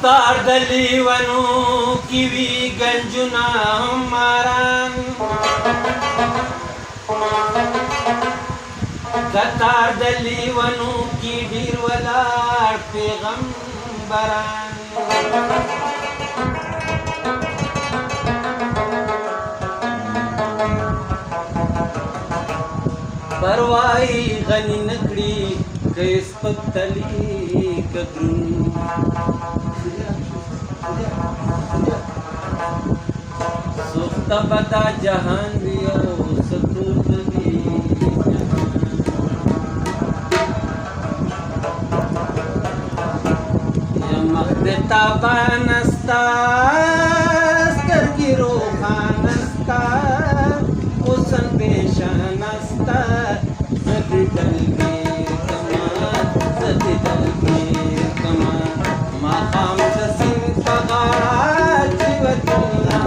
دستار د لیونو کې وي ګنجونه ماران دستار د لیونو کې ډېر ولاړ پیغمبران پروايي غني نکړي که سپک تلي که دروند سوخته به دا جهان وي او ستور به وي یا مخ د تابانه ستا سترګې روښانه ستا اوس اندېښنه ستا زه دې دلګیر کما زه دې دلګیر کما ماښام د سیند په غاړه چې وطنه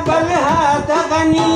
بلها دغني